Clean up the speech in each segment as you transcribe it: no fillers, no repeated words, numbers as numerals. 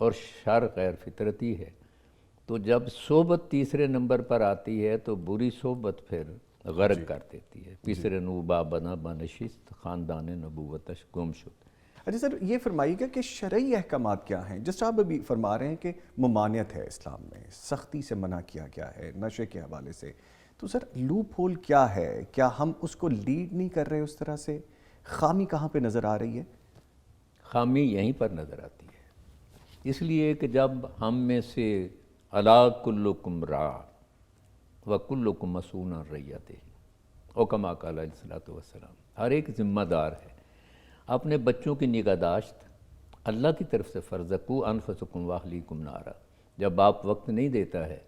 اور شر غیر فطرتی ہے. تو جب صحبت تیسرے نمبر پر آتی ہے تو بری صحبت پھر غرق کر دیتی ہے. پیسر نوبا بنا بنشست خاندان نبوتش گم شد. اچھا سر، یہ فرمائیے گا کہ شرعی احکامات کیا ہیں؟ جس آپ ابھی فرما رہے ہیں کہ ممانعت ہے اسلام میں، سختی سے منع کیا گیا ہے نشے کے حوالے سے، تو سر لوپ ہول کیا ہے؟ کیا ہم اس کو لیڈ نہیں کر رہے اس طرح سے؟ خامی کہاں پہ نظر آ رہی ہے؟ خامی یہیں پر نظر آتی ہے، اس لیے کہ جب ہم میں سے الا کلکم راع و کلکم مسئول عن رعیتہ، او کما قال علیہ الصلوۃ والسلام، ہر ایک ذمہ دار ہے. اپنے بچوں کی نگہداشت اللہ کی طرف سے فرض ہے. قوا انفسکم واہلیکم نارا. جب باپ وقت نہیں دیتا ہے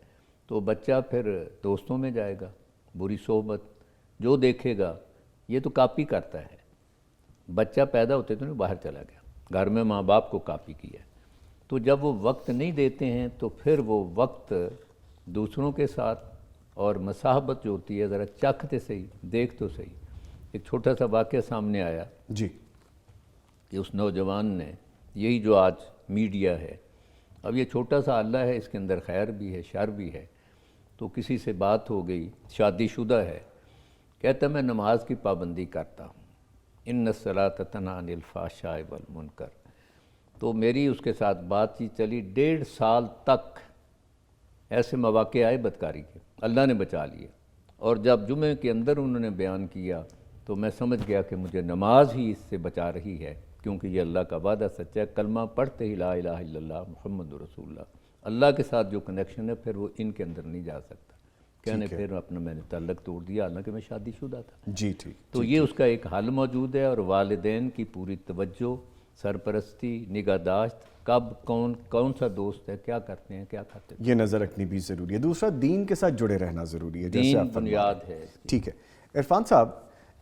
تو بچہ پھر دوستوں میں جائے گا، بری صحبت جو دیکھے گا یہ تو کاپی کرتا ہے. بچہ پیدا ہوتے تو نہیں باہر چلا گیا، گھر میں ماں باپ کو کاپی کیا. تو جب وہ وقت نہیں دیتے ہیں تو پھر وہ وقت دوسروں کے ساتھ اور مصاحبت جو ہوتی ہے ذرا چکھتے صحیح، دیکھ تو صحیح. ایک چھوٹا سا واقعہ سامنے آیا جی، کہ اس نوجوان نے یہی جو آج میڈیا ہے، اب یہ چھوٹا سا اللہ ہے، اس کے اندر خیر بھی ہے شر بھی ہے. تو کسی سے بات ہو گئی، شادی شدہ ہے، کہتا میں نماز کی پابندی کرتا ہوں، ان الصلاۃ تنہی عن الفحشاء والمنکر. تو میری اس کے ساتھ بات چیت چلی 1.5 سال تک. ایسے مواقع آئے بدکاری کے، اللہ نے بچا لیا. اور جب جمعے کے اندر انہوں نے بیان کیا تو میں سمجھ گیا کہ مجھے نماز ہی اس سے بچا رہی ہے، کیونکہ یہ اللہ کا وعدہ سچا ہے. کلمہ پڑھتے ہی لا الہ الا اللہ محمد رسول اللہ، اللہ کے ساتھ جو کنیکشن ہے پھر وہ ان کے اندر نہیں جا سکتا. کہنے پھر اپنا میں نے تعلق توڑ دیا، حالانکہ میں شادی شدہ تھا. جی ٹھیک. تو یہ اس کا ایک حل موجود ہے، اور والدین کی پوری توجہ، سرپرستی، نگہداشت، کب کون سا دوست ہے، کیا کرتے ہیں، کیا کھاتے ہیں، یہ نظر رکھنی بھی ضروری ہے. دوسرا، دین کے ساتھ جڑے رہنا ضروری ہے، جیسے دین آپ فرما رہے بنیاد ہیں. ہے. ٹھیک ہے عرفان صاحب،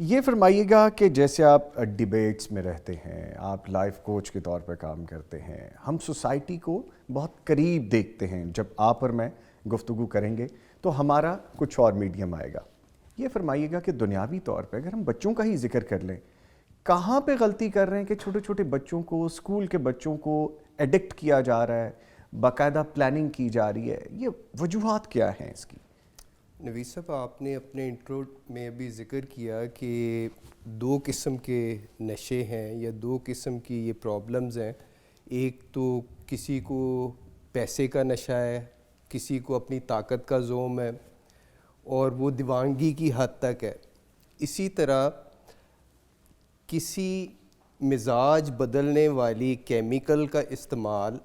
یہ فرمائیے گا کہ جیسے آپ ڈیبیٹس میں رہتے ہیں، آپ لائف کوچ کے طور پہ کام کرتے ہیں، ہم سوسائٹی کو بہت قریب دیکھتے ہیں. جب آپ اور میں گفتگو کریں گے تو ہمارا کچھ اور میڈیم آئے گا. یہ فرمائیے گا کہ دنیاوی طور پہ اگر ہم بچوں کا ہی ذکر کر لیں، کہاں پہ غلطی کر رہے ہیں کہ چھوٹے چھوٹے بچوں کو، اسکول کے بچوں کو ایڈکٹ کیا جا رہا ہے، باقاعدہ پلاننگ کی جا رہی ہے؟ یہ وجوہات کیا ہیں اس کی؟ نویس صاحب، آپ نے اپنے انٹرو میں بھی ذکر کیا کہ 2 قسم کے نشے ہیں یا 2 قسم کی یہ پرابلمز ہیں. ایک تو کسی کو پیسے کا نشہ ہے، کسی کو اپنی طاقت کا زوم ہے، اور وہ دیوانگی کی حد تک ہے. اسی طرح کسی مزاج بدلنے والی کیمیکل کا استعمال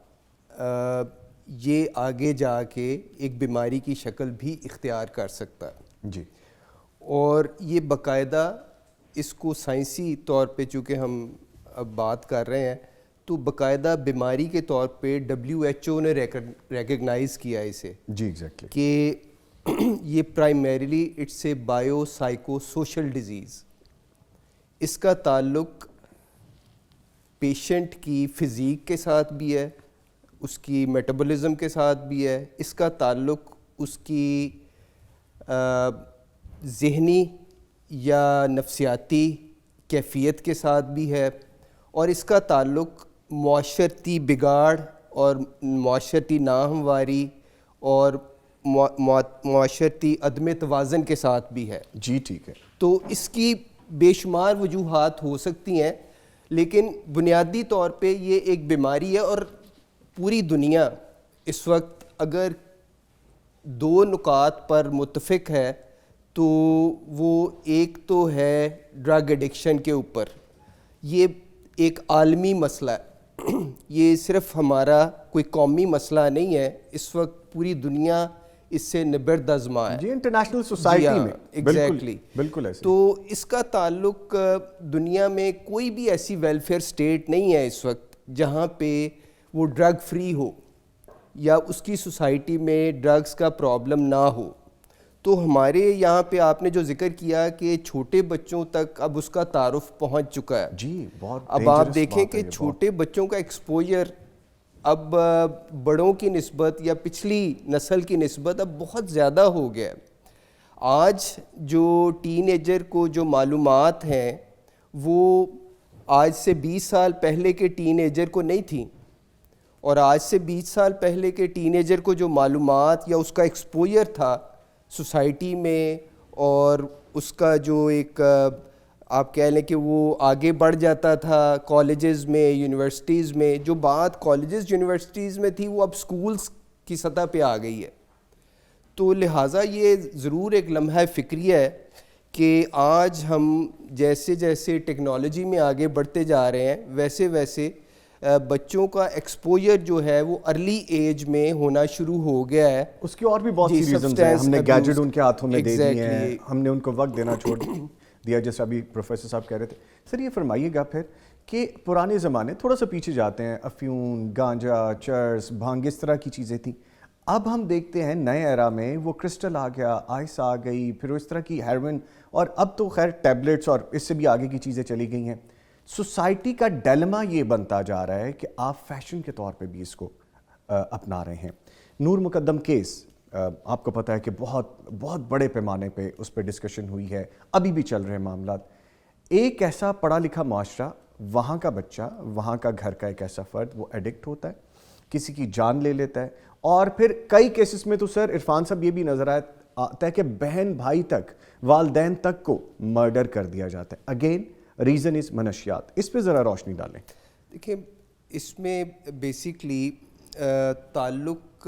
یہ آگے جا کے ایک بیماری کی شکل بھی اختیار کر سکتا ہے. جی. اور یہ باقاعدہ اس کو سائنسی طور پہ چونکہ ہم اب بات کر رہے ہیں تو باقاعدہ بیماری کے طور پہ WHO نے ریکگنائز کیا اسے. جی ایگزیکٹلی. کہ یہ primarily it's a bio psycho social disease. اس کا تعلق پیشنٹ کی فزیک کے ساتھ بھی ہے، اس کی میٹابولزم کے ساتھ بھی ہے، اس کا تعلق اس کی ذہنی یا نفسیاتی کیفیت کے ساتھ بھی ہے، اور اس کا تعلق معاشرتی بگاڑ اور معاشرتی ناہمواری اور معاشرتی عدم توازن کے ساتھ بھی ہے. جی ٹھیک ہے. تو اس کی بے شمار وجوہات ہو سکتی ہیں، لیکن بنیادی طور پہ یہ ایک بیماری ہے. اور پوری دنیا اس وقت اگر 2 نکات پر متفق ہے تو وہ ایک تو ہے ڈرگ ایڈکشن کے اوپر. یہ ایک عالمی مسئلہ ہے، یہ صرف ہمارا کوئی قومی مسئلہ نہیں ہے. اس وقت پوری دنیا اس سے نبرد ازما ہے. جی انٹرنیشنل سوسائٹی میں ایگزیکٹلی بالکل ایسے. تو اس کا تعلق دنیا میں کوئی بھی ایسی ویلفیئر اسٹیٹ نہیں ہے اس وقت جہاں پہ وہ ڈرگ فری ہو یا اس کی سوسائٹی میں ڈرگز کا پرابلم نہ ہو. تو ہمارے یہاں پہ آپ نے جو ذکر کیا کہ چھوٹے بچوں تک اب اس کا تعارف پہنچ چکا ہے. جی بہت. اب آپ دیکھیں کہ چھوٹے بچوں کا ایکسپوجر اب بڑوں کی نسبت یا پچھلی نسل کی نسبت اب بہت زیادہ ہو گیا ہے. آج جو ٹین ایجر کو جو معلومات ہیں وہ آج سے 20 سال پہلے کے ٹین ایجر کو نہیں تھیں. اور آج سے 20 سال پہلے کے ٹین ایجر کو جو معلومات یا اس کا ایکسپوئر تھا سوسائٹی میں، اور اس کا جو ایک آپ کہہ لیں کہ وہ آگے بڑھ جاتا تھا کالجز میں، یونیورسٹیز میں، جو بات کالجز یونیورسٹیز میں تھی وہ اب سکولز کی سطح پہ آ گئی ہے. تو لہٰذا یہ ضرور ایک لمحہ فکریہ ہے کہ آج ہم جیسے جیسے ٹیکنالوجی میں آگے بڑھتے جا رہے ہیں ویسے ویسے بچوں کا ایکسپوجر جو ہے وہ ارلی ایج میں ہونا شروع ہو گیا ہے. اس کی اور بھی بہت سی ریزنز ہیں. ہم نے گیجٹ ان کے ہاتھوں میں دے دیے ہیں, ہم نے ان کو وقت دینا چھوڑ دیا, جیسے ابھی پروفیسر صاحب کہہ رہے تھے. سر یہ فرمائیے گا پھر کہ پرانے زمانے تھوڑا سا پیچھے جاتے ہیں, افیون, گانجا, چرس, بھانگ, اس طرح کی چیزیں تھیں. اب ہم دیکھتے ہیں نئے ایرا میں وہ کرسٹل آ گیا, آئس آ گئی, پھر اس طرح کی ہیروئن, اور اب تو خیر ٹیبلٹس اور اس سے بھی آگے کی چیزیں چلی گئی ہیں. سوسائٹی کا ڈیلما یہ بنتا جا رہا ہے کہ آپ فیشن کے طور پہ بھی اس کو اپنا رہے ہیں. نور مقدم کیس آپ کو پتہ ہے کہ بہت بڑے پیمانے پہ اس پہ ڈسکشن ہوئی ہے, ابھی بھی چل رہے ہیں معاملات. ایک ایسا پڑھا لکھا معاشرہ, وہاں کا بچہ, وہاں کا گھر کا ایک ایسا فرد وہ ایڈکٹ ہوتا ہے, کسی کی جان لے لیتا ہے, اور پھر کئی کیسز میں تو سر عرفان صاحب یہ بھی نظر آتا ہے کہ بہن بھائی تک, والدین تک کو مرڈر کر دیا جاتا ہے. اگین ریزن از منشیات. اس پہ ذرا روشنی ڈالیں. دیکھیں اس میں بیسیکلی تعلق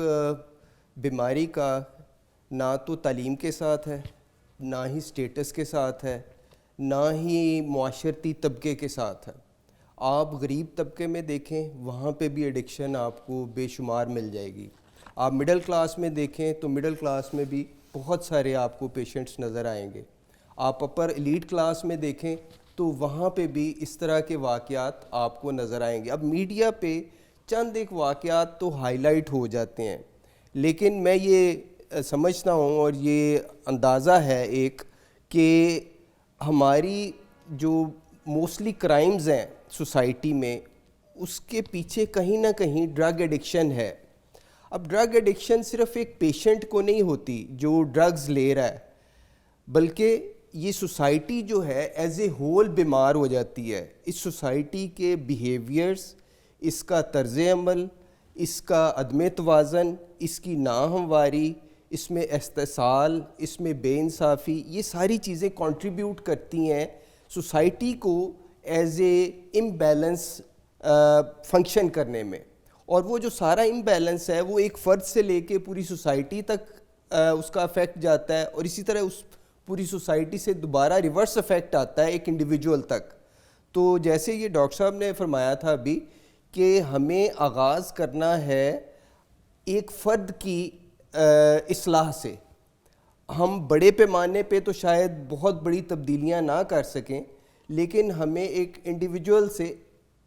بیماری کا نہ تو تعلیم کے ساتھ ہے, نہ ہی سٹیٹس کے ساتھ ہے, نہ ہی معاشرتی طبقے کے ساتھ ہے. آپ غریب طبقے میں دیکھیں وہاں پہ بھی ایڈکشن آپ کو بے شمار مل جائے گی. آپ مڈل کلاس میں دیکھیں تو مڈل کلاس میں بھی بہت سارے آپ کو پیشنٹس نظر آئیں گے. آپ اپر ایلیٹ کلاس میں دیکھیں تو وہاں پہ بھی اس طرح کے واقعات آپ کو نظر آئیں گے. اب میڈیا پہ چند ایک واقعات تو ہائی لائٹ ہو جاتے ہیں, لیکن میں یہ سمجھتا ہوں اور یہ اندازہ ہے ایک کہ ہماری جو موسٹلی کرائمز ہیں سوسائٹی میں, اس کے پیچھے کہیں نہ کہیں ڈرگ ایڈکشن ہے. اب ڈرگ ایڈکشن صرف ایک پیشنٹ کو نہیں ہوتی جو ڈرگز لے رہا ہے, بلکہ یہ سوسائٹی جو ہے ایز اے ہول بیمار ہو جاتی ہے. اس سوسائٹی کے بیہیویئرز, اس کا طرز عمل, اس کا عدم توازن, اس کی ناہمواری, اس میں استحصال, اس میں بے انصافی, یہ ساری چیزیں کنٹریبیوٹ کرتی ہیں سوسائٹی کو ایز اے امبیلنس فنکشن کرنے میں. اور وہ جو سارا امبیلنس ہے وہ ایک فرد سے لے کے پوری سوسائٹی تک اس کا افیکٹ جاتا ہے, اور اسی طرح اس پوری سوسائٹی سے دوبارہ ریورس افیکٹ آتا ہے ایک انڈیویجول تک. تو جیسے یہ ڈاکٹر صاحب نے فرمایا تھا ابھی کہ ہمیں آغاز کرنا ہے ایک فرد کی اصلاح سے. ہم بڑے پیمانے پہ تو شاید بہت بڑی تبدیلیاں نہ کر سکیں, لیکن ہمیں ایک انڈیویجول سے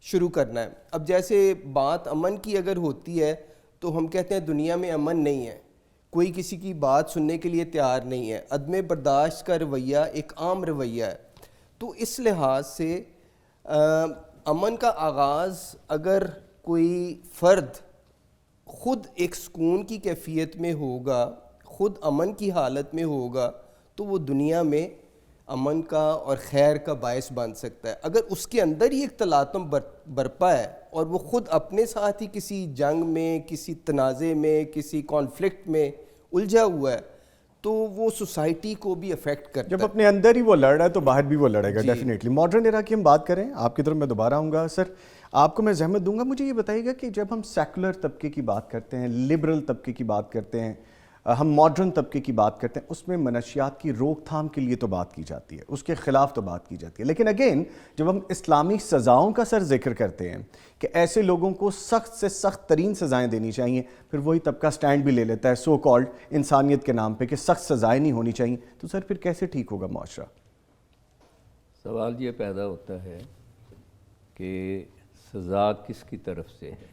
شروع کرنا ہے. اب جیسے بات امن کی اگر ہوتی ہے تو ہم کہتے ہیں دنیا میں امن نہیں ہے, کوئی کسی کی بات سننے کے لیے تیار نہیں ہے, عدم برداشت کا رویہ ایک عام رویہ ہے. تو اس لحاظ سے امن کا آغاز اگر کوئی فرد خود ایک سکون کی کیفیت میں ہوگا, خود امن کی حالت میں ہوگا, تو وہ دنیا میں امن کا اور خیر کا باعث بن سکتا ہے. اگر اس کے اندر ہی ایک تلاطم برپا ہے اور وہ خود اپنے ساتھ ہی کسی جنگ میں, کسی تنازع میں, کسی کانفلکٹ میں الجھا ہوا ہے, تو وہ سوسائٹی کو بھی افیکٹ کرتا ہے. جب اپنے اندر ہی وہ لڑ رہا ہے تو باہر بھی وہ لڑے گا ڈیفینیٹلی. ماڈرن ایرا کی ہم بات کریں, آپ کی طرف میں دوبارہ آؤں گا. سر آپ کو میں زحمت دوں گا, مجھے یہ بتائیے گا کہ جب ہم سیکولر طبقے کی بات کرتے ہیں, لبرل طبقے کی بات کرتے ہیں, ہم ماڈرن طبقے کی بات کرتے ہیں, اس میں منشیات کی روک تھام کے لیے تو بات کی جاتی ہے, اس کے خلاف تو بات کی جاتی ہے. لیکن اگین جب ہم اسلامی سزاؤں کا سر ذکر کرتے ہیں کہ ایسے لوگوں کو سخت سے سخت ترین سزائیں دینی چاہیے, پھر وہی طبقہ سٹینڈ بھی لے لیتا ہے سو کالڈ انسانیت کے نام پہ کہ سخت سزائیں نہیں ہونی چاہیے, تو سر پھر کیسے ٹھیک ہوگا معاشرہ؟ سوال یہ پیدا ہوتا ہے کہ سزا کس کی طرف سے ہے.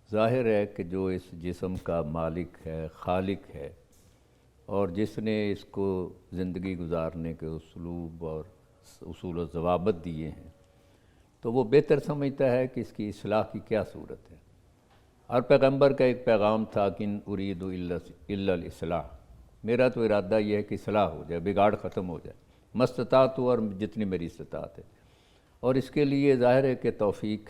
ظاہر ہے کہ جو اس جسم کا مالک ہے, خالق ہے, اور جس نے اس کو زندگی گزارنے کے اسلوب اور اصول و ضوابط دیے ہیں, تو وہ بہتر سمجھتا ہے کہ اس کی اصلاح کی کیا صورت ہے. ہر پیغمبر کا ایک پیغام تھا کہ ان ارید الا الاصلاح, میرا تو ارادہ یہ ہے کہ اصلاح ہو جائے, بگاڑ ختم ہو جائے, مستطاعت ہو اور جتنی میری استطاعت ہے. اور اس کے لیے ظاہر ہے کہ توفیق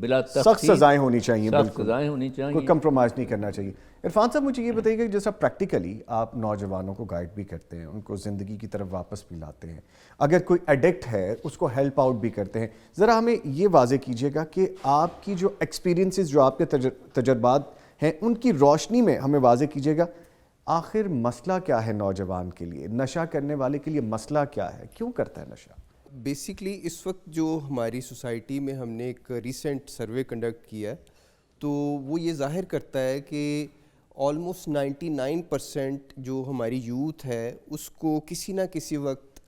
بلا سخت تخفیف سزائیں ہونی چاہیے، سخت بالکل سزائیں ہونی کوئی چاہیے. کمپرومائز نہیں کرنا چاہیے. عرفان صاحب مجھے یہ بتائیے کہ جیسا پریکٹیکلی آپ نوجوانوں کو گائیڈ بھی کرتے ہیں، ان کو زندگی کی طرف واپس بھی لاتے ہیں، اگر کوئی ایڈکٹ ہے اس کو ہیلپ آؤٹ بھی کرتے ہیں، ذرا ہمیں یہ واضح کیجیے گا کہ آپ کی جو ایکسپیرینسز، جو آپ کے تجربات ہیں، ان کی روشنی میں ہمیں واضح کیجیے گا آخر مسئلہ کیا ہے نوجوان کے لیے، نشہ کرنے والے کے لیے مسئلہ کیا ہے، کیوں کرتا ہے نشہ؟ بیسکلی اس وقت جو ہماری سوسائٹی میں ہم نے ایک ریسنٹ سروے کنڈکٹ کیا ہے تو وہ یہ ظاہر کرتا ہے کہ آلموسٹ 99% جو ہماری یوتھ ہے اس کو کسی نہ کسی وقت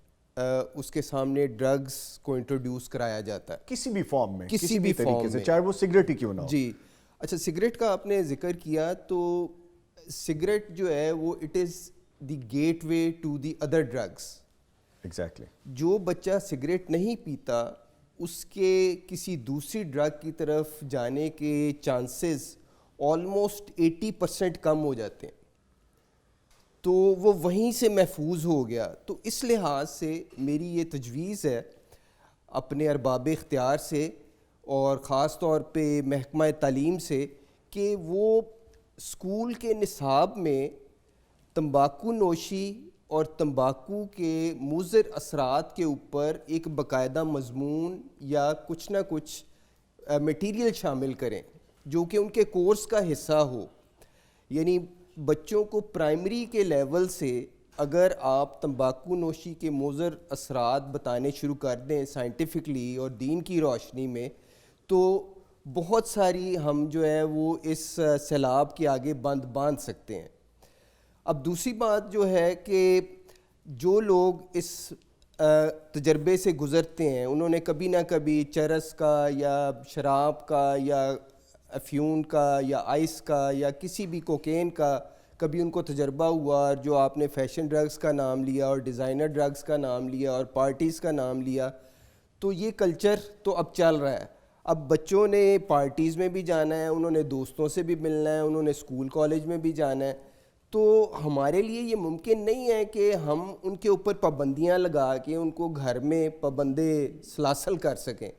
اس کے سامنے ڈرگز کو انٹروڈیوس کرایا جاتا ہے کسی بھی فارم میں، کسی بھی طریقے فارم سے، میں. چاہے وہ سگریٹ ہی کیوں نہ ہو. جی اچھا، سگریٹ کا آپ نے ذکر کیا تو سگریٹ جو ہے وہ it is the gateway to the other drugs. Exactly. جو بچہ سگریٹ نہیں پیتا اس کے کسی دوسری ڈرگ کی طرف جانے کے چانسز آلموسٹ 80% کم ہو جاتے ہیں، تو وہ وہیں سے محفوظ ہو گیا. تو اس لحاظ سے میری یہ تجویز ہے اپنے ارباب اختیار سے اور خاص طور پہ محکمہ تعلیم سے کہ وہ اسکول کے نصاب میں تمباکو نوشی اور تمباکو کے مضر اثرات کے اوپر ایک باقاعدہ مضمون یا کچھ نہ کچھ میٹیریل شامل کریں جو کہ ان کے کورس کا حصہ ہو. یعنی بچوں کو پرائمری کے لیول سے اگر آپ تمباکو نوشی کے مضر اثرات بتانے شروع کر دیں سائنٹیفکلی اور دین کی روشنی میں، تو بہت ساری ہم جو ہے وہ اس سیلاب کے آگے باندھ سکتے ہیں. اب دوسری بات جو ہے کہ جو لوگ اس تجربے سے گزرتے ہیں انہوں نے کبھی نہ کبھی چرس کا یا شراب کا یا افیون کا یا آئس کا یا کسی بھی کوکین کا کبھی ان کو تجربہ ہوا. جو آپ نے فیشن ڈرگز کا نام لیا اور ڈیزائنر ڈرگز کا نام لیا اور پارٹیز کا نام لیا، تو یہ کلچر تو اب چل رہا ہے. اب بچوں نے پارٹیز میں بھی جانا ہے، انہوں نے دوستوں سے بھی ملنا ہے، انہوں نے اسکول کالج میں بھی جانا ہے. تو ہمارے لیے یہ ممکن نہیں ہے کہ ہم ان کے اوپر پابندیاں لگا کے ان کو گھر میں پابندے سلاسل کر سکیں.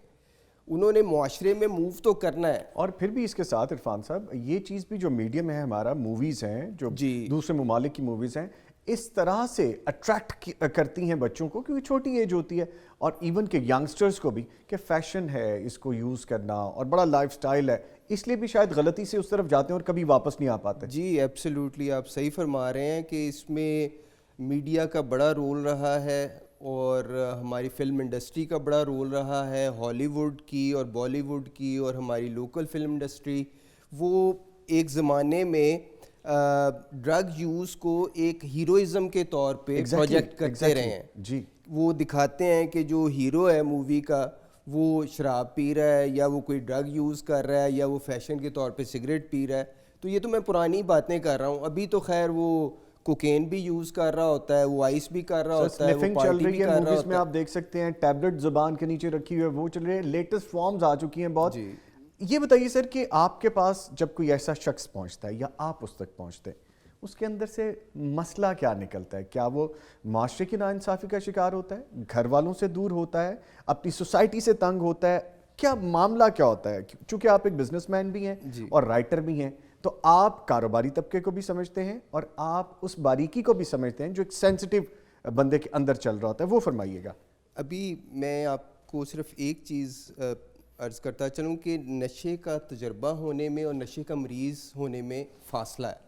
انہوں نے معاشرے میں موو تو کرنا ہے. اور پھر بھی اس کے ساتھ عرفان صاحب یہ چیز بھی جو میڈیم ہے ہمارا، موویز ہیں جو دوسرے ممالک کی موویز ہیں، اس طرح سے اٹریکٹ کرتی ہیں بچوں کو کیونکہ چھوٹی ایج ہوتی ہے، اور ایون کہ ینگسٹرز کو بھی کہ فیشن ہے اس کو یوز کرنا اور بڑا لائف سٹائل ہے، اس لیے بھی شاید غلطی سے اس طرف جاتے ہیں اور کبھی واپس نہیں آ پاتے. جی ایبسلیوٹلی آپ صحیح فرما رہے ہیں کہ اس میں میڈیا کا بڑا رول رہا ہے اور ہماری فلم انڈسٹری کا بڑا رول رہا ہے، ہالی ووڈ کی اور بالی ووڈ کی اور ہماری لوکل فلم انڈسٹری. وہ ایک زمانے میں ڈرگ یوز کو ایک ہیروئزم کے طور پہ پروجیکٹ کرتے رہے ہیں. جی وہ دکھاتے ہیں کہ جو ہیرو ہے مووی کا وہ شراب پی رہا ہے یا وہ کوئی ڈرگ یوز کر رہا ہے یا وہ فیشن کے طور پہ سگریٹ پی رہا ہے. تو یہ تو میں پرانی باتیں کر رہا ہوں. ابھی تو خیر وہ کوکین بھی یوز کر رہا ہوتا ہے، وہ آئس بھی کر رہا ہوتا ہے، وہ پارٹی بھی کر رہا ہوتا ہے. موویز میں آپ دیکھ سکتے ہیں ٹیبلٹ زبان کے نیچے رکھی ہوئی ہے، وہ چل رہے ہیں، لیٹسٹ فارمز آ چکی ہیں بہت. یہ بتائیے سر کہ آپ کے پاس جب کوئی ایسا شخص پہنچتا ہے یا آپ اس تک پہنچتے ہیں، اس کے اندر سے مسئلہ کیا نکلتا ہے؟ کیا وہ معاشرے کی ناانصافی کا شکار ہوتا ہے، گھر والوں سے دور ہوتا ہے، اپنی سوسائٹی سے تنگ ہوتا ہے، کیا معاملہ کیا ہوتا ہے؟ چونکہ آپ ایک بزنس مین بھی ہیں اور رائٹر بھی ہیں، تو آپ کاروباری طبقے کو بھی سمجھتے ہیں اور آپ اس باریکی کو بھی سمجھتے ہیں جو ایک سینسٹیو بندے کے اندر چل رہا ہوتا ہے. وہ فرمائیے گا. ابھی میں آپ کو صرف ایک چیز عرض کرتا چلوں کہ نشے کا تجربہ ہونے میں اور نشے کا مریض ہونے میں فاصلہ ہے.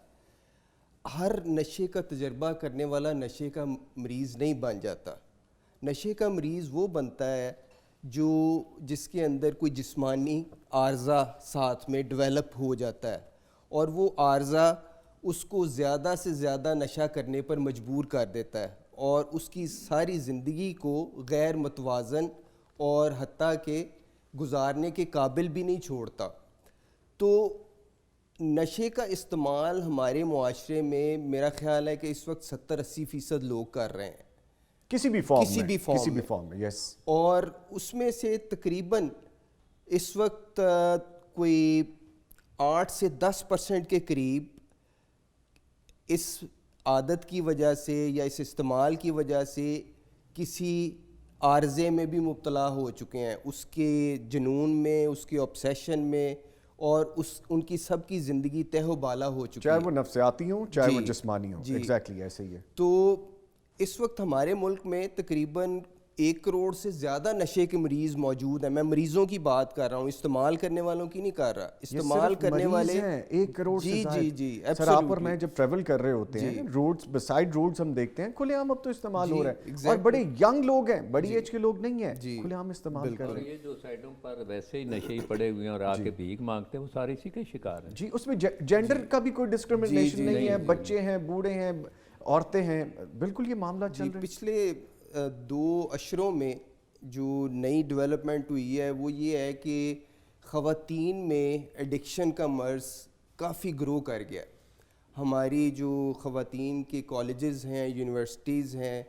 ہر نشے کا تجربہ کرنے والا نشے کا مریض نہیں بن جاتا. نشے کا مریض وہ بنتا ہے جس کے اندر کوئی جسمانی عارضہ ساتھ میں ڈیولپ ہو جاتا ہے اور وہ عارضہ اس کو زیادہ سے زیادہ نشہ کرنے پر مجبور کر دیتا ہے اور اس کی ساری زندگی کو غیر متوازن اور حتیٰ کہ گزارنے کے قابل بھی نہیں چھوڑتا. تو نشے کا استعمال ہمارے معاشرے میں میرا خیال ہے کہ اس وقت 70-80% لوگ کر رہے ہیں کسی بھی فارم میں. یس. اور اس میں سے تقریباً اس وقت کوئی 8 سے 10% کے قریب اس عادت کی وجہ سے یا اس استعمال کی وجہ سے کسی عارضے میں بھی مبتلا ہو چکے ہیں، اس کے جنون میں، اس کے آبسیشن میں، اور ان کی سب کی زندگی تہ و بالا ہو چکی ہے، چاہے وہ نفسیاتی ہوں چاہے وہ جسمانی ہوں. ایگزیکٹلی ایسے ہی ہے. تو اس وقت ہمارے ملک میں تقریباً 1 کروڑ سے زیادہ نشے کے مریض موجود ہیں. میں مریضوں کی بات کر رہا ہوں، استعمال کرنے والوں کی نہیں کر رہا. استعمال کرنے والے ہیں 1 کروڑ سے زائد. جی سر آپ اور میں جب ٹریول کر رہے ہوتے ہیں روڈز بسائڈ روڈز ہم دیکھتے ہیں کھلے عام اب تو استعمال ہو رہا ہے، اور بڑے ینگ لوگ ہیں، بڑی ایج کے لوگ نہیں ہیں، کھلے عام استعمال کر رہے ہیں. یہ جو سائڈوں پر ویسے ہی نشے ہی پڑے ہوئے ہیں اور آ کے بھیک مانگتے ہیں، وہ سارے اسی کے شکار ہیں. جی اس میں جینڈر کا بھی کوئی ڈسکریمنیشن نہیں ہے، بچے ہیں، بوڑھے ہیں، عورتیں ہیں، بالکل یہ معاملہ چل رہا ہے. پچھلے 2 اشروں میں جو نئی ڈیولپمنٹ ہوئی ہے وہ یہ ہے کہ خواتین میں ایڈکشن کا مرض کافی گرو کر گیا. ہماری جو خواتین کے کالجز ہیں، یونیورسٹیز ہیں،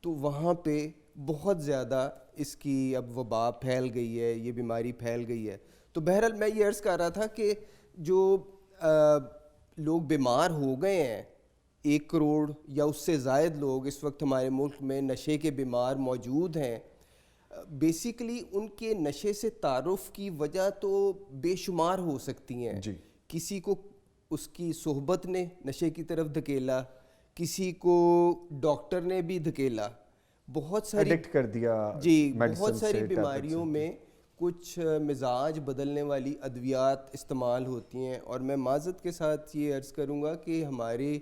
تو وہاں پہ بہت زیادہ اس کی اب وبا پھیل گئی ہے، یہ بیماری پھیل گئی ہے. تو بہرحال میں یہ عرض کر رہا تھا کہ جو لوگ بیمار ہو گئے ہیں، 1 کروڑ یا اس سے زائد لوگ اس وقت ہمارے ملک میں نشے کے بیمار موجود ہیں. بیسیکلی ان کے نشے سے تعارف کی وجہ تو بے شمار ہو سکتی ہیں. کسی کو اس کی صحبت نے نشے کی طرف دھکیلا، کسی کو ڈاکٹر نے بھی دھکیلا، بہت ساری ایڈکٹ کر دیا. بہت ساری بیماریوں میں کچھ مزاج بدلنے والی ادویات استعمال ہوتی ہیں. اور میں معذرت کے ساتھ یہ عرض کروں گا کہ ہمارے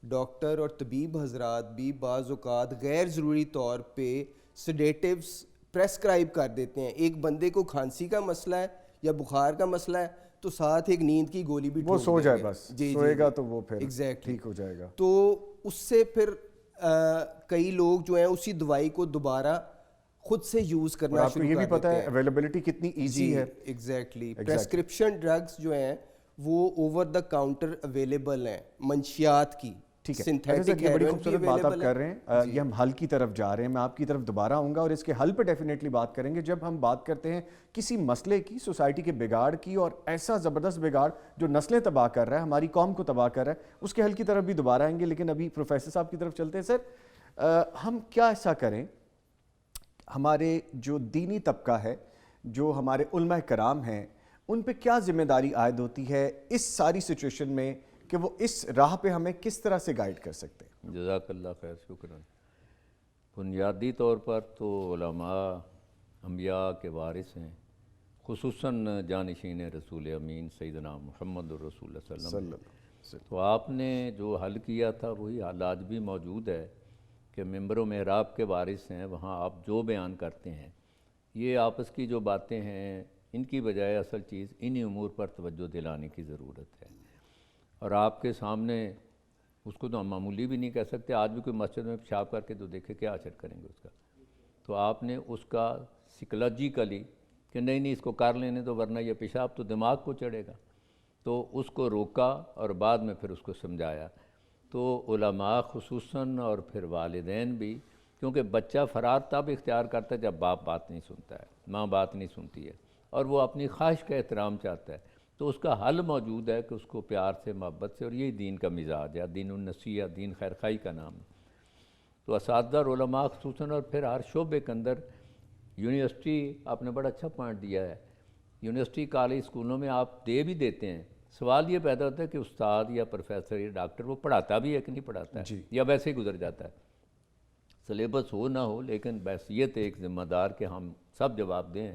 ڈاکٹر اور طبیب حضرات بھی بعض اوقات غیر ضروری طور پہ سیڈیٹیوز پریسکرائب کر دیتے ہیں. ایک بندے کو کھانسی کا مسئلہ ہے یا بخار کا مسئلہ ہے تو ساتھ ایک نیند کی گولی بھی وہ سو جائے، بس سوئے گا تو وہ پھر ٹھیک ہو جائے گا. تو اس سے پھر کئی لوگ جو ہیں اسی دوائی کو دوبارہ خود سے یوز کرنا شروع کر دیتے ہیں. یہ بھی پتہ ہے اویلیبلٹی کتنی ایزی ہے. ایگزیکٹلی. پریسکرپشن ڈرگز جو ہیں وہ اوور دا کاؤنٹر اویلیبل ہیں منشیات کی. ٹھیک ہے، یہ بڑی خوبصورت بات آپ کر رہے ہیں. یہ ہم حل کی طرف جا رہے ہیں. میں آپ کی طرف دوبارہ آؤں گا اور اس کے حل پہ ڈیفینیٹلی بات کریں گے. جب ہم بات کرتے ہیں کسی مسئلے کی، سوسائٹی کے بگاڑ کی، اور ایسا زبردست بگاڑ جو نسلیں تباہ کر رہا ہے، ہماری قوم کو تباہ کر رہا ہے، اس کے حل کی طرف بھی دوبارہ آئیں گے. لیکن ابھی پروفیسر صاحب کی طرف چلتے ہیں. سر ہم کیا ایسا کریں، ہمارے جو دینی طبقہ ہے، جو ہمارے علماء کرام ہیں، ان پہ کیا ذمہ داری عائد ہوتی ہے اس ساری سچویشن میں کہ وہ اس راہ پہ ہمیں کس طرح سے گائیڈ کر سکتے ہیں؟ جزاک اللہ خیر، شکراً. بنیادی طور پر تو علماء انبیاء کے وارث ہیں، خصوصاً جانشین رسول امین سیدنا محمد الرسول اللہ صلی اللہ علیہ وسلم. تو آپ نے جو حل کیا تھا وہی حل آج بھی موجود ہے کہ ممبر و محراب کے وارث ہیں، وہاں آپ جو بیان کرتے ہیں، یہ آپس کی جو باتیں ہیں، ان کی بجائے اصل چیز انہی امور پر توجہ دلانے کی ضرورت ہے. اور آپ کے سامنے اس کو تو ہم معمولی بھی نہیں کہہ سکتے. آج بھی کوئی مسجد میں پیشاب کر کے تو دیکھے کیا اثر کریں گے اس کا. تو آپ نے اس کا سائیکالوجیکلی کہ نہیں اس کو کر لینے تو ورنہ یہ پیشاب تو دماغ کو چڑھے گا، تو اس کو روکا اور بعد میں پھر اس کو سمجھایا. تو علماء خصوصاً اور پھر والدین بھی، کیونکہ بچہ فرار تب اختیار کرتا ہے جب باپ بات نہیں سنتا ہے، ماں بات نہیں سنتی ہے، اور وہ اپنی خواہش کا احترام چاہتا ہے. تو اس کا حل موجود ہے کہ اس کو پیار سے، محبت سے، اور یہی دین کا مزاج ہے، دین النصیحہ، دین خیرخواہی کا نام ہے. تو اساتذہ اور علماء خصوصاً، اور پھر ہر شعبے کے اندر یونیورسٹی، آپ نے بڑا اچھا پوائنٹ دیا ہے. یونیورسٹی کالج اسکولوں میں آپ دے بھی دیتے ہیں. سوال یہ پیدا ہوتا ہے کہ استاد یا پروفیسر یا ڈاکٹر وہ پڑھاتا بھی ہے کہ نہیں پڑھاتا ہے، یا ویسے ہی گزر جاتا ہے. سلیبس ہو نہ ہو، لیکن بحیثیت ایک ذمہ دار کہ ہم سب جواب دیں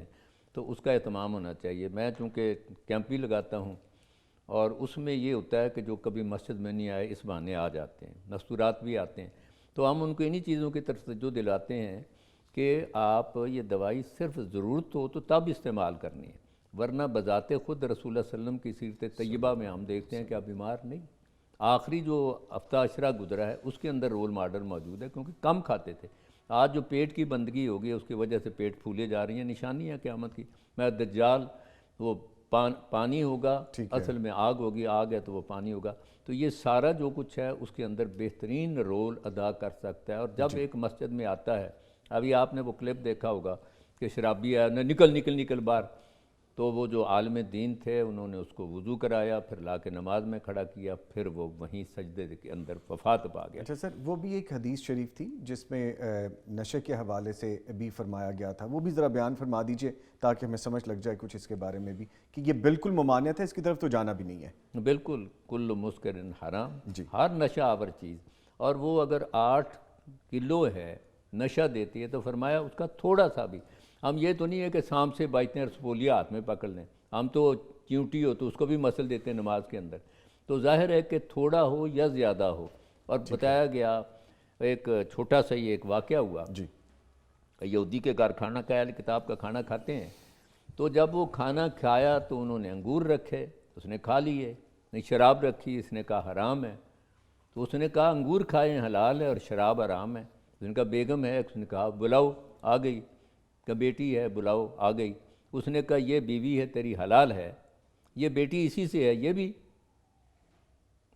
تو اس کا اہتمام ہونا چاہیے. میں چونکہ کیمپ بھی لگاتا ہوں اور اس میں یہ ہوتا ہے کہ جو کبھی مسجد میں نہیں آئے اس بہانے آ جاتے ہیں، مستورات بھی آتے ہیں، تو ہم ان کو انہی چیزوں کی طرف توجہ دلاتے ہیں کہ آپ یہ دوائی صرف ضرورت ہو تو تب استعمال کرنی ہے، ورنہ بذات خود رسول اللہ صلی اللہ علیہ وسلم کی سیرت طیبہ میں ہم دیکھتے ہیں کہ آپ بیمار نہیں. آخری جو ہفتہ عشرہ گزرا ہے اس کے اندر رول ماڈل موجود ہے، کیونکہ کم کھاتے تھے. آج جو پیٹ کی بندگی ہوگی اس کی وجہ سے پیٹ پھولے جا رہی ہیں، نشانی ہے قیامت کی. میں دجال وہ پانی ہوگا، اصل میں آگ ہوگی، آگ ہے تو وہ پانی ہوگا. تو یہ سارا جو کچھ ہے اس کے اندر بہترین رول ادا کر سکتا ہے. اور جب ایک مسجد میں آتا ہے، ابھی آپ نے وہ کلپ دیکھا ہوگا کہ شرابی ہے، نکل باہر، تو وہ جو عالم دین تھے انہوں نے اس کو وضو کرایا، پھر لا کے نماز میں کھڑا کیا، پھر وہ وہیں سجدے کے اندر وفات پا گیا۔ اچھا سر، وہ بھی ایک حدیث شریف تھی جس میں نشے کے حوالے سے بھی فرمایا گیا تھا، وہ بھی ذرا بیان فرما دیجئے تاکہ ہمیں سمجھ لگ جائے کچھ اس کے بارے میں بھی، کہ یہ بالکل ممانعت ہے، اس کی طرف تو جانا بھی نہیں ہے۔ بالکل، کل مسکر حرام، جی۔ ہر نشہ آور چیز، اور وہ اگر 8 کلو ہے نشہ دیتی ہے تو فرمایا اس کا تھوڑا سا بھی، ہم یہ تو نہیں ہے کہ سانپ سے بچتے ہیں اور سپولیہ ہاتھ میں پکڑ لیں، ہم تو چیونٹی ہو تو اس کو بھی مسل دیتے ہیں نماز کے اندر، تو ظاہر ہے کہ تھوڑا ہو یا زیادہ ہو۔ اور بتایا گیا ایک چھوٹا سا ہی ایک واقعہ ہوا، جی۔ یہودی کے گھر کھانا کھایا، کتاب کا کھانا کھاتے ہیں، تو جب وہ کھانا کھایا تو انہوں نے انگور رکھے، اس نے کھا لیے، نہیں شراب رکھی، اس نے کہا حرام ہے، تو اس نے کہا انگور کھائیں حلال ہے اور شراب حرام ہے۔ اس نے کہا بیگم ہے، اس نے کہا بلاؤ، آ گئی، کہ بیٹی ہے بلاؤ، آ گئی، اس نے کہا یہ بیوی ہے تیری حلال ہے، یہ بیٹی اسی سے ہے، یہ بھی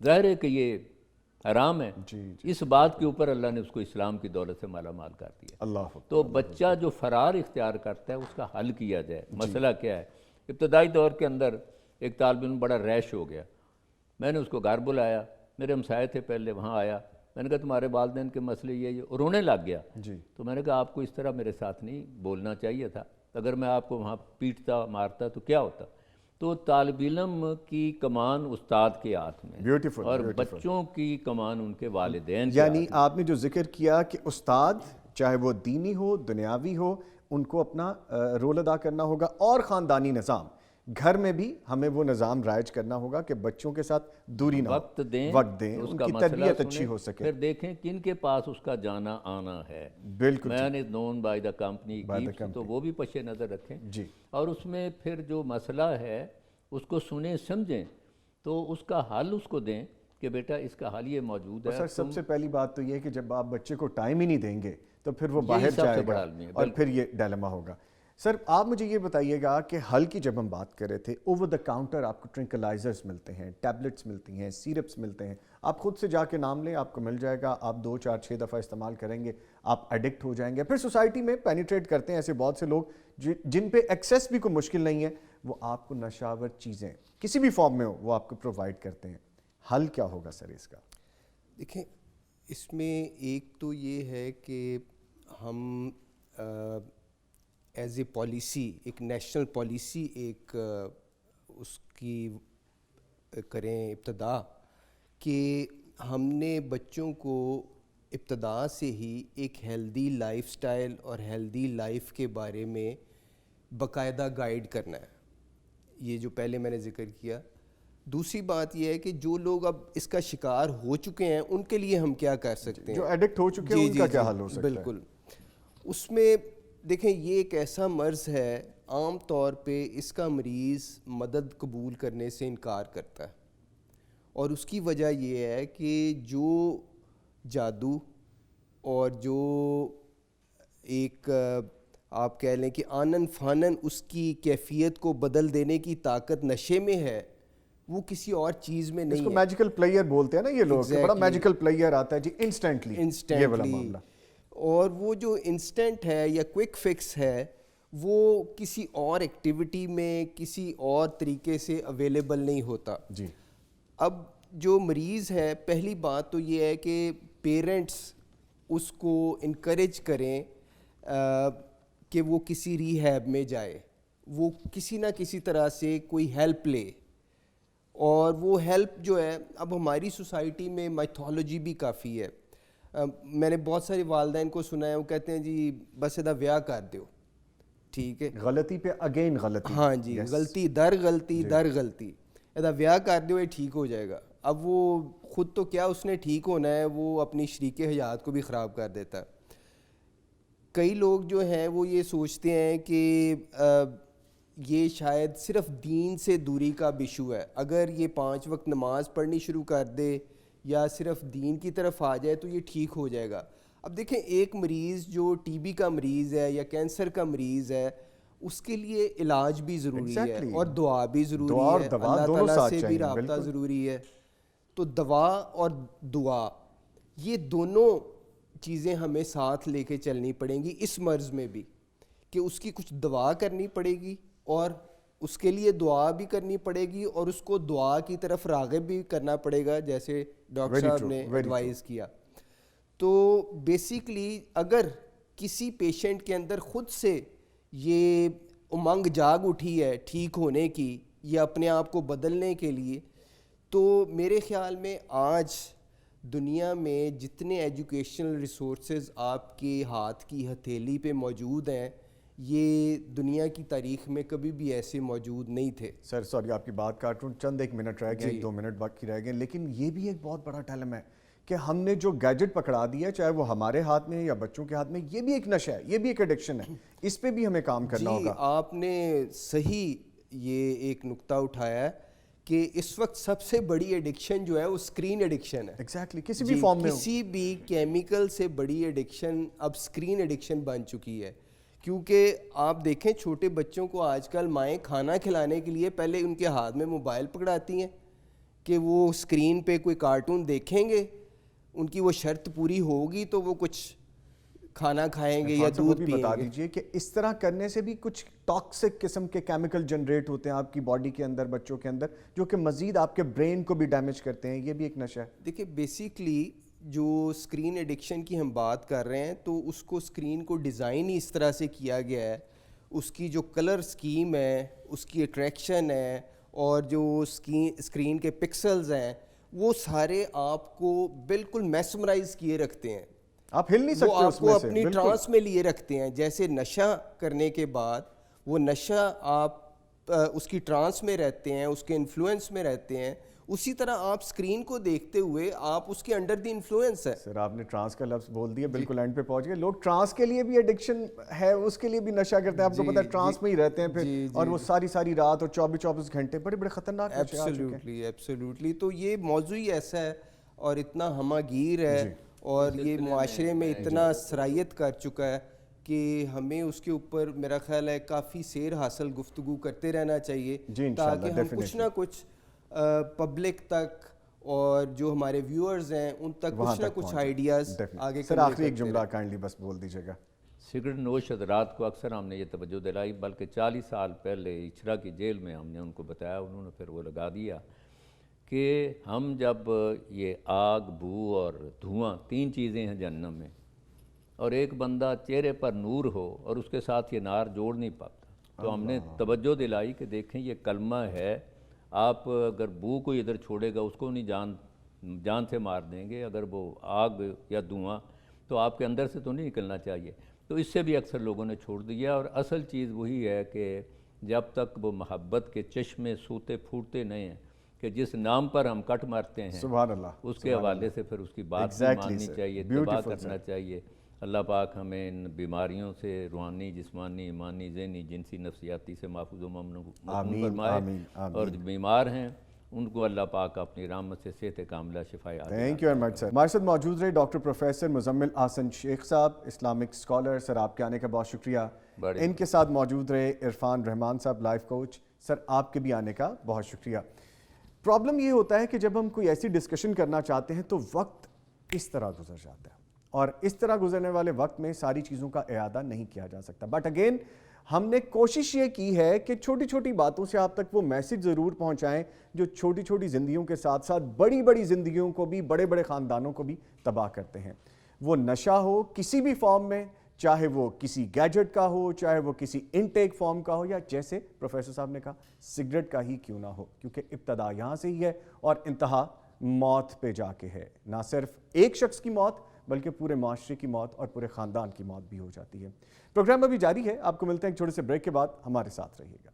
ظاہر ہے کہ یہ حرام ہے۔ جی۔ اس بات کے اوپر اللہ نے اس کو اسلام کی دولت سے مالا مال کر دیا۔ اللہ تو بچہ جو فرار اختیار کرتا ہے اس کا حل کیا جائے۔ مسئلہ کیا ہے؟ ابتدائی دور کے اندر ایک طالب علم بڑا ریش ہو گیا، میں نے اس کو گھر بلایا، میرے ہمسائے تھے پہلے، وہاں آیا، میں نے کہا تمہارے والدین کے مسئلے یہ اور رونے لگ گیا۔ جی۔ تو میں نے کہا آپ کو اس طرح میرے ساتھ نہیں بولنا چاہیے تھا، اگر میں آپ کو وہاں پیٹتا مارتا تو کیا ہوتا؟ تو طالب علم کی کمان استاد کے ہاتھ میں، بیوٹیفل، اور بچوں کی کمان ان کے والدین کے یعنی آپ نے جو ذکر کیا کہ استاد چاہے وہ دینی ہو دنیاوی ہو ان کو اپنا رول ادا کرنا ہوگا، اور خاندانی نظام گھر میں بھی ہمیں وہ نظام رائج کرنا ہوگا کہ بچوں کے ساتھ دوری نہ ہو، وقت دیں، وقت دیں، اس ان کا کی مسئلہ تربیت سنیں، اچھی ہو سکے۔ پھر دیکھیں کن کے پاس اس کا جانا آنا ہے۔ بالکل man is known by the company By the keeps, تو company۔ وہ بھی پش نظر رکھیں، جی۔ اور اس میں پھر جو مسئلہ ہے اس کو سنیں سمجھیں، تو اس کا حل اس کو دیں کہ بیٹا اس کا حل یہ موجود ہے۔ سر سب سے پہلی بات تو یہ ہے کہ جب آپ بچے کو ٹائم ہی نہیں دیں گے تو پھر وہ یہی باہر سب سے جائے بڑا گا المیہ، اور پھر یہ ڈائلما ہوگا۔ سر آپ مجھے یہ بتائیے گا کہ حل کی جب ہم بات کر رہے تھے، اوور دا کاؤنٹر آپ کو ٹرنکلائزرز ملتے ہیں، ٹیبلٹس ملتی ہیں، سیرپس ملتے ہیں، آپ خود سے جا کے نام لیں، آپ کو مل جائے گا، آپ 2 4 6 دفعہ استعمال کریں گے، آپ ایڈکٹ ہو جائیں گے۔ پھر سوسائٹی میں پینیٹریٹ کرتے ہیں ایسے بہت سے لوگ جن پہ ایکسیس بھی کوئی مشکل نہیں ہے، وہ آپ کو نشاور چیزیں کسی بھی فارم میں ہو وہ آپ کو پرووائڈ کرتے ہیں۔ حل کیا ہوگا سر اس کا؟ دیکھیں، اس میں ایک تو یہ ہے کہ ہم ایز اے پالیسی، ایک نیشنل پالیسی ایک اس کی کریں ابتدا، کہ ہم نے بچوں کو ابتدا سے ہی ایک ہیلدی لائف سٹائل اور ہیلدی لائف کے بارے میں باقاعدہ گائیڈ کرنا ہے، یہ جو پہلے میں نے ذکر کیا۔ دوسری بات یہ ہے کہ جو لوگ اب اس کا شکار ہو چکے ہیں ان کے لیے ہم کیا کر سکتے ہیں، جو ایڈکٹ ہو چکے ہیں ان کا کیا حل ہو سکتا ہے؟ بالکل، اس میں دیکھیں یہ ایک ایسا مرض ہے، عام طور پہ اس کا مریض مدد قبول کرنے سے انکار کرتا ہے، اور اس کی وجہ یہ ہے کہ جو جادو اور جو ایک آپ کہہ لیں کہ آنن فانن اس کی کیفیت کو بدل دینے کی طاقت نشے میں ہے، وہ کسی اور چیز میں اس نہیں کو ہے۔ میجیکل پلیئر بولتے ہیں نا یہ لوگ، کہ بڑا میجیکل پلیئر آتا ہے جی انسٹنٹلی، یہ والا معاملہ۔ اور وہ جو انسٹنٹ ہے یا کوئک فکس ہے وہ کسی اور ایکٹیویٹی میں کسی اور طریقے سے اویلیبل نہیں ہوتا۔ جی۔ اب جو مریض ہے، پہلی بات تو یہ ہے کہ پیرنٹس اس کو انکریج کریں کہ وہ کسی ریہیب میں جائے، وہ کسی نہ کسی طرح سے کوئی ہیلپ لے، اور وہ ہیلپ جو ہے، اب ہماری سوسائٹی میں میتھولوجی بھی کافی ہے۔ میں نے بہت سارے والدین کو سنا ہے، وہ کہتے ہیں جی بس ادا ویاہ کر دیو، ٹھیک ہے، غلطی پہ اگین غلطی، ہاں جی، غلطی در غلطی در غلطی، ادا ویاہ کر دیو یہ ٹھیک ہو جائے گا۔ اب وہ خود تو کیا اس نے ٹھیک ہونا ہے، وہ اپنی شریک حیات کو بھی خراب کر دیتا ہے۔ کئی لوگ جو ہیں وہ یہ سوچتے ہیں کہ یہ شاید صرف دین سے دوری کا ایشو ہے، اگر یہ 5 وقت نماز پڑھنی شروع کر دے یا صرف دین کی طرف آ جائے تو یہ ٹھیک ہو جائے گا۔ اب دیکھیں، ایک مریض جو ٹی بی کا مریض ہے یا کینسر کا مریض ہے، اس کے لیے علاج بھی ضروری ہے اور دعا بھی ضروری ہے، اللہ تعالیٰ سے بھی رابطہ ضروری ہے۔ تو دوا اور دعا، یہ دونوں چیزیں ہمیں ساتھ لے کے چلنی پڑیں گی اس مرض میں بھی، کہ اس کی کچھ دوا کرنی پڑے گی اور اس کے لیے دعا بھی کرنی پڑے گی اور اس کو دعا کی طرف راغب بھی کرنا پڑے گا, جیسے ڈاکٹر صاحب نے ایڈوائز کیا. تو بیسیکلی اگر کسی پیشنٹ کے اندر خود سے یہ امنگ جاگ اٹھی ہے ٹھیک ہونے کی یا اپنے آپ کو بدلنے کے لیے, تو میرے خیال میں آج دنیا میں جتنے ایجوکیشنل ریسورسز آپ کے ہاتھ کی ہتھیلی پہ موجود ہیں, یہ دنیا کی تاریخ میں کبھی بھی ایسے موجود نہیں تھے. سر سوری آپ کی بات کاٹ رہا ہوں, چند ایک منٹ رہ گئے, 1-2 منٹ باقی رہ گئے, لیکن یہ بھی ایک بہت بڑا ٹیلم ہے کہ ہم نے جو گیجٹ پکڑا دیا, چاہے وہ ہمارے ہاتھ میں ہے یا بچوں کے ہاتھ میں, یہ بھی ایک نشہ ہے, یہ بھی ایک ایڈکشن ہے, اس پہ بھی ہمیں کام کرنا ہوگا. آپ نے صحیح یہ ایک نقطہ اٹھایا ہے کہ اس وقت سب سے بڑی ایڈکشن جو ہے وہ اسکرین ایڈکشن ہے. ایگزیکٹلی, کسی بھی فارم میں, کسی بھی کیمیکل سے بڑی ایڈکشن اب اسکرین ایڈکشن بن چکی ہے. کیونکہ آپ دیکھیں چھوٹے بچوں کو آج کل مائیں کھانا کھلانے کے لیے پہلے ان کے ہاتھ میں موبائل پکڑاتی ہیں کہ وہ اسکرین پہ کوئی کارٹون دیکھیں گے, ان کی وہ شرط پوری ہوگی تو وہ کچھ کھانا کھائیں گے یا دودھ پیئیں گے. بتا دیجئے کہ اس طرح کرنے سے بھی کچھ ٹاکسک قسم کے کیمیکل جنریٹ ہوتے ہیں آپ کی باڈی کے اندر, بچوں کے اندر, جو کہ مزید آپ کے برین کو بھی ڈیمیج کرتے ہیں, یہ بھی ایک نشہ ہے. دیکھیں بیسیکلی جو اسکرین ایڈکشن کی ہم بات کر رہے ہیں تو اس کو اسکرین کو ڈیزائن ہی اس طرح سے کیا گیا ہے, اس کی جو کلر اسکیم ہے, اس کی اٹریکشن ہے, اور جو اسکرین کے پکسلز ہیں وہ سارے آپ کو بالکل میسمرائز کیے رکھتے ہیں, آپ ہل نہیں سکتے, وہ آپ کو اپنی ٹرانس میں لیے رکھتے ہیں. جیسے نشہ کرنے کے بعد وہ نشہ آپ اس کی ٹرانس میں رہتے ہیں, اس کے انفلوئنس میں رہتے ہیں, اسی طرح آپ اسکرین کو دیکھتے ہوئے آپ اس کے انڈر دی انفلوئنس ہے. سر آپ نے ٹرانس کا لفظ بول دیا, بالکل اینڈ پہ پہنچ گئے. لوگ ٹرانس کے لیے بھی ایڈکشن ہے, اس کے لیے بھی نشہ کرتے ہیں, آپ کو پتا ہے ٹرانس میں ہی رہتے ہیں پھر, اور وہ ساری رات اور 24 گھنٹے بڑے خطرناک نشے آ چکے ہیں. ایبسلیوٹلی. تو یہ موضوع ہی ایسا ہے اور اتنا ہمہ گیر ہے اور یہ معاشرے میں اتنا سرایت کر چکا ہے کہ ہمیں اس کے اوپر میرا خیال ہے کافی سیر حاصل گفتگو کرتے رہنا چاہیے, تاکہ ہم کچھ نہ کچھ پبلک تک اور جو ہمارے ویورز ہیں ان تک کچھ نہ کچھ آئیڈیاز آگے. سر آخری ایک جملہ کائنڈلی بس بول دیجیے گا. سگریٹ نوش حضرات کو اکثر ہم نے یہ توجہ دلائی, بلکہ 40 سال پہلے اچھرا کی جیل میں ہم نے ان کو بتایا, انہوں نے پھر وہ لگا دیا کہ ہم جب یہ آگ, بو اور دھواں 3 چیزیں ہیں جہنم میں, اور ایک بندہ چہرے پر نور ہو اور اس کے ساتھ یہ نار جوڑ نہیں پاتا, تو ہم نے توجہ دلائی کہ دیکھیں یہ کلمہ ہے, آپ اگر بو کو ادھر چھوڑے گا اس کو نہیں جان سے مار دیں گے, اگر وہ آگ یا دھواں تو آپ کے اندر سے تو نہیں نکلنا چاہیے. تو اس سے بھی اکثر لوگوں نے چھوڑ دیا, اور اصل چیز وہی ہے کہ جب تک وہ محبت کے چشمے سوتے پھوٹتے نہیں ہیں کہ جس نام پر ہم کٹ مارتے ہیں, سبحان اللہ, اس کے حوالے سے پھر اس کی بات بھی ماننی چاہیے, اتباع کرنا چاہیے. اللہ پاک ہمیں ان بیماریوں سے روحانی, جسمانی, ایمانی, ذہنی, جنسی, نفسیاتی سے محفوظ و ممنوع فرمائے, اور جو بیمار ہیں ان کو اللہ پاک اپنی رحمت سے صحت کاملہ شفا عاجلہ. تھینک یو ویری مچ سر. ہمارے ساتھ موجود رہے ڈاکٹر پروفیسر مزمل احسن شیخ صاحب, اسلامک اسکالر. سر آپ کے آنے کا بہت شکریہ. ان کے ساتھ موجود رہے عرفان رحمان صاحب, لائف کوچ. سر آپ کے بھی آنے کا بہت شکریہ. پرابلم یہ ہوتا ہے کہ جب ہم کوئی ایسی ڈسکشن کرنا چاہتے ہیں تو وقت اس طرح گزر جاتا ہے, اور اس طرح گزرنے والے وقت میں ساری چیزوں کا اعادہ نہیں کیا جا سکتا. بٹ اگین ہم نے کوشش یہ کی ہے کہ چھوٹی چھوٹی باتوں سے آپ تک وہ میسج ضرور پہنچائیں جو چھوٹی چھوٹی زندگیوں کے ساتھ ساتھ بڑی بڑی زندگیوں کو بھی, بڑے بڑے خاندانوں کو بھی تباہ کرتے ہیں. وہ نشہ ہو کسی بھی فارم میں, چاہے وہ کسی گیجٹ کا ہو, چاہے وہ کسی انٹیک فارم کا ہو, یا جیسے پروفیسر صاحب نے کہا سگریٹ کا ہی کیوں نہ ہو, کیونکہ ابتدا یہاں سے ہی ہے اور انتہا موت پہ جا کے ہے. نہ صرف ایک شخص کی موت بلکہ پورے معاشرے کی موت اور پورے خاندان کی موت بھی ہو جاتی ہے. پروگرام ابھی جاری ہے, آپ کو ملتے ہیں ایک چھوٹے سے بریک کے بعد, ہمارے ساتھ رہیے گا.